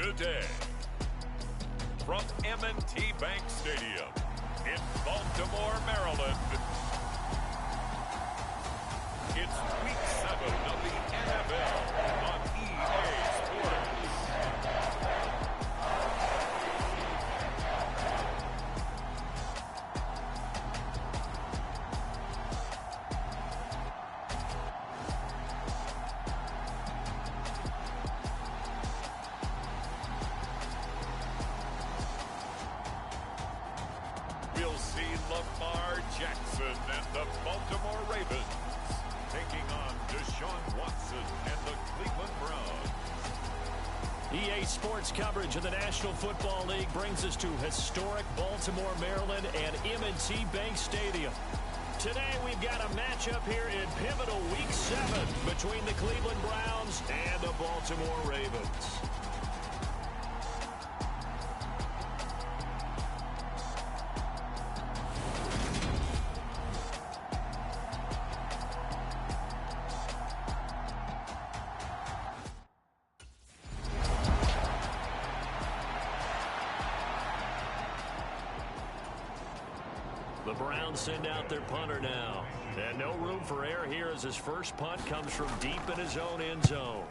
today. From M&T Bank Stadium in Baltimore, Maryland, it's Week 7 of the NFL on EA Sports. We'll see Lamar Jackson and the Baltimore Ravens taking on Deshaun Watson and the Cleveland Browns. EA Sports coverage of the National Football League brings us to historic Baltimore, Maryland and M&T Bank Stadium. Today we've got a matchup here in pivotal Week 7 between the Cleveland Browns and the Baltimore Ravens. The Browns send out their punter now. And no room for error here as his first punt comes from deep in his own end zone.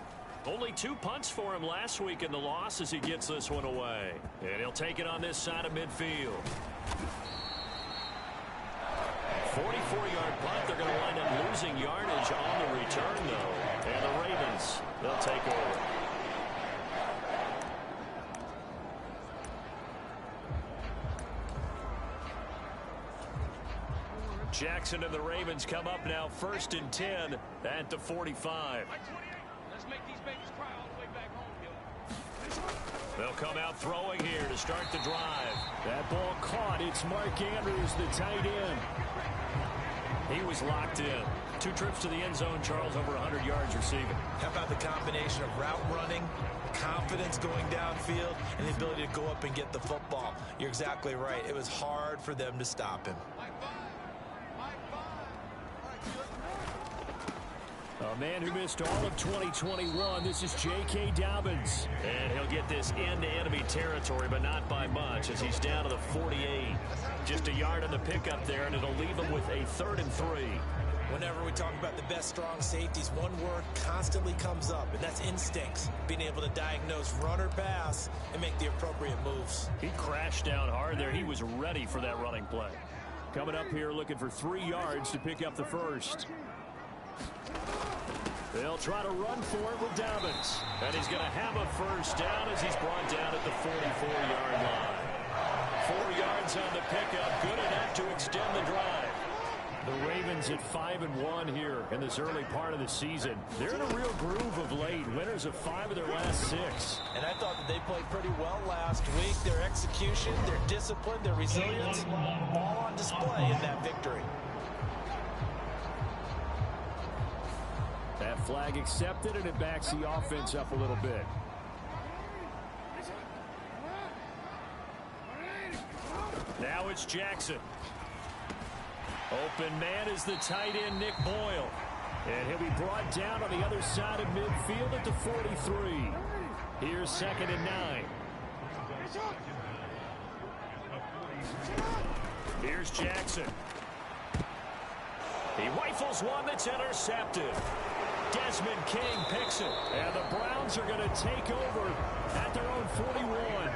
Only 2 punts for him last week in the loss as he gets this one away. And he'll take it on this side of midfield. 44-yard punt. They're going to wind up losing yardage on the return, though. And the Ravens, they'll take over. Jackson and the Ravens come up now 1st and 10 at the 45. Let's make these babies cry all the way back home, Gil. They'll come out throwing here to start the drive. That ball caught. It's Mark Andrews, the tight end. He was locked in. 2 trips to the end zone, Charles, over 100 yards receiving. How about the combination of route running, confidence going downfield, and the ability to go up and get the football? You're exactly right. It was hard for them to stop him. A man who missed all of 2021, this is J.K. Dobbins. And he'll get this into enemy territory, but not by much, as he's down to the 48. Just a yard on the pickup there, and it'll leave him with a 3rd and 3. Whenever we talk about the best strong safeties, one word constantly comes up, and that's instincts. Being able to diagnose run or pass and make the appropriate moves. He crashed down hard there. He was ready for that running play. Coming up here looking for 3 yards to pick up the first. They'll try to run for it with Dobbins. And he's going to have a first down as he's brought down at the 44-yard line. 4 yards on the pickup, good enough to extend the drive. The Ravens at 5-1 here in this early part of the season. They're in a real groove of late. Winners of 5 of their last 6. And I thought that they played pretty well last week. Their execution, their discipline, their resilience, all on display in that victory. That flag accepted, and it backs the offense up a little bit. Now it's Jackson. Open man is the tight end, Nick Boyle. And he'll be brought down on the other side of midfield at the 43. Here's 2nd and 9. Here's Jackson. He rifles one that's intercepted. Desmond King picks it. And the Browns are going to take over at their own 41.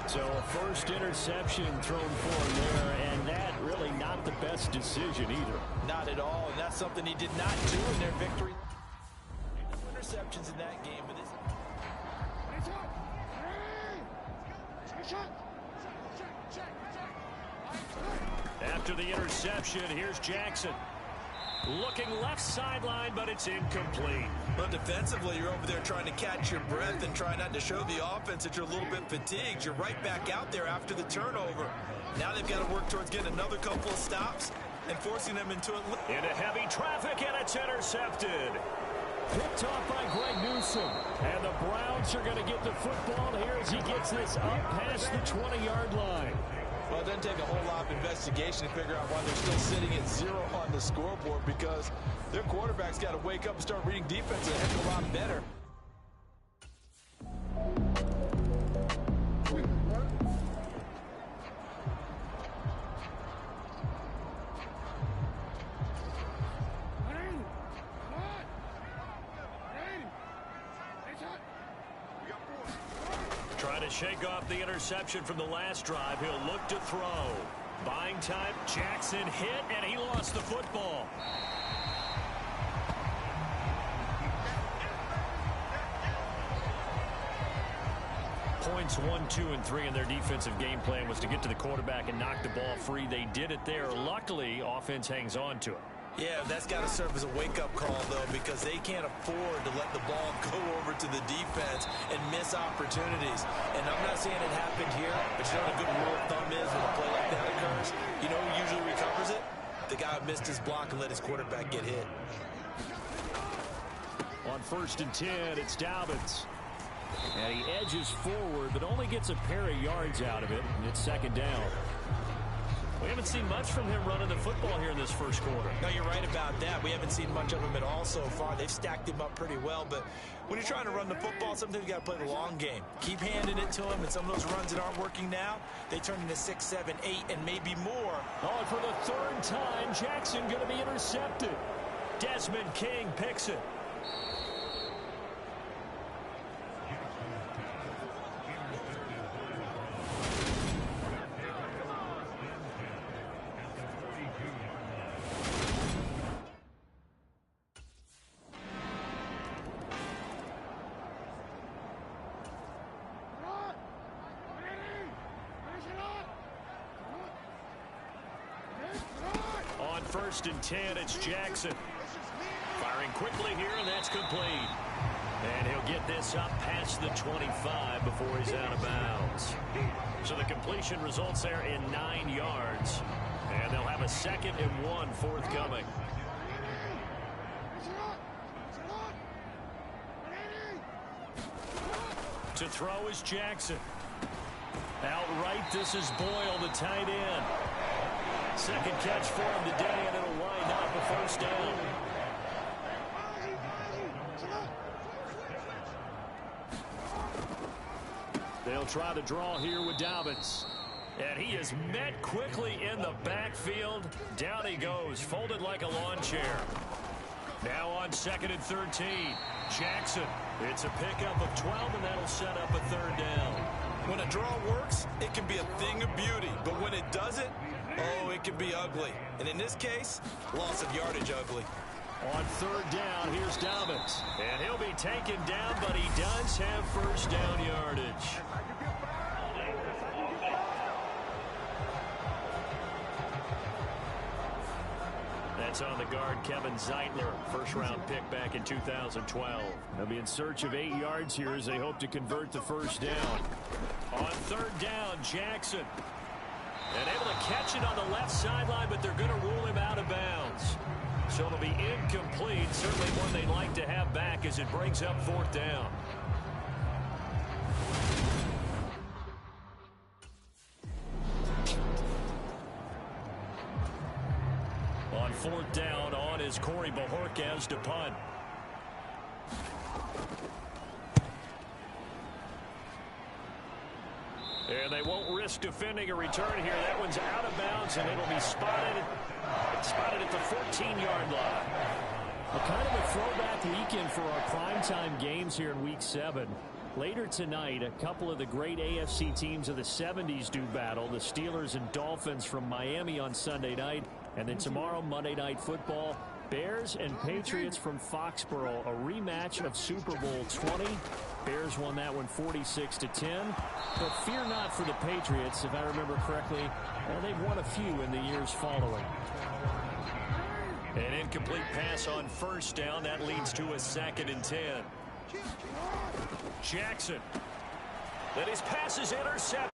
So a first interception thrown for there, and that really not the best decision either. Not at all, and that's something he did not do in their victory. No interceptions in that game, but this... After the interception, here's Jackson. Looking left sideline, but it's incomplete. Well, defensively, you're over there trying to catch your breath and try not to show the offense that you're a little bit fatigued. You're right back out there after the turnover. Now they've got to work towards getting another couple of stops and forcing them into heavy traffic, and it's intercepted. Picked off by Greg Newsome. And the Browns are going to get the football here as he gets this up past the 20-yard line. Well, it doesn't take a whole lot of investigation to figure out why they're still sitting at 0 on the scoreboard, because their quarterback's got to wake up and start reading defense a heck of a lot better. shake off the interception from the last drive. He'll look to throw. Buying time. Jackson hit, and he lost the football. Points 1, 2, and 3 in their defensive game plan was to get to the quarterback and knock the ball free. They did it there. Luckily, offense hangs on to it. Yeah, that's got to serve as a wake-up call, though, because they can't afford to let the ball go over to the defense and miss opportunities. And I'm not saying it happened here, but you know what a good rule of thumb is when a play like that occurs? You know who usually recovers it? The guy who missed his block and let his quarterback get hit. On 1st and 10, it's Dobbins. And he edges forward, but only gets a pair of yards out of it, and it's 2nd down. We haven't seen much from him running the football here in this first quarter. No, you're right about that. We haven't seen much of him at all so far. They've stacked him up pretty well, but when you're trying to run the football, sometimes you got to play the long game. Keep handing it to him, and some of those runs that aren't working now, they turn into 6, 7, 8, and maybe more. Oh, and for the 3rd time, Jackson going to be intercepted. Desmond King picks it. On 1st and 10, it's Jackson. Firing quickly here, and that's complete. And he'll get this up past the 25 before he's out of bounds. So the completion results there in 9 yards. And they'll have a 2nd and 1 forthcoming. To throw is Jackson. Outright, this is Boyle, the tight end. 2nd catch for him today, and it'll wind up a 1st down. They'll try to draw here with Dobbins. And he is met quickly in the backfield. Down he goes, folded like a lawn chair. Now on 2nd and 13, Jackson. It's a pickup of 12, and that'll set up a 3rd down. When a draw works, it can be a thing of beauty. But when it doesn't, oh, it can be ugly. And in this case, loss of yardage ugly. On 3rd down, here's Dobbins. And he'll be taken down, but he does have 1st down yardage. That's on the guard, Kevin Zeitler, 1st-round pick back in 2012. They'll be in search of 8 yards here as they hope to convert the 1st down. On 3rd down, Jackson. And able to catch it on the left sideline, but they're going to rule him out of bounds. So it'll be incomplete, certainly one they'd like to have back as it brings up 4th down. On 4th down, on is Corey Bojorquez to punt. And they won't risk defending a return here. That one's out of bounds, and it'll be spotted at the 14-yard line. Kind of a throwback weekend for our primetime games here in Week 7. Later tonight, a couple of the great AFC teams of the 70s do battle. The Steelers and Dolphins from Miami on Sunday night. And then tomorrow, Monday Night Football, Bears and Patriots from Foxborough, a rematch of Super Bowl 20. Bears won that one 46-10. But fear not for the Patriots. If I remember correctly, they've won a few in the years following. An incomplete pass on 1st down. That leads to a 2nd and 10. Jackson. Then his pass is intercepted.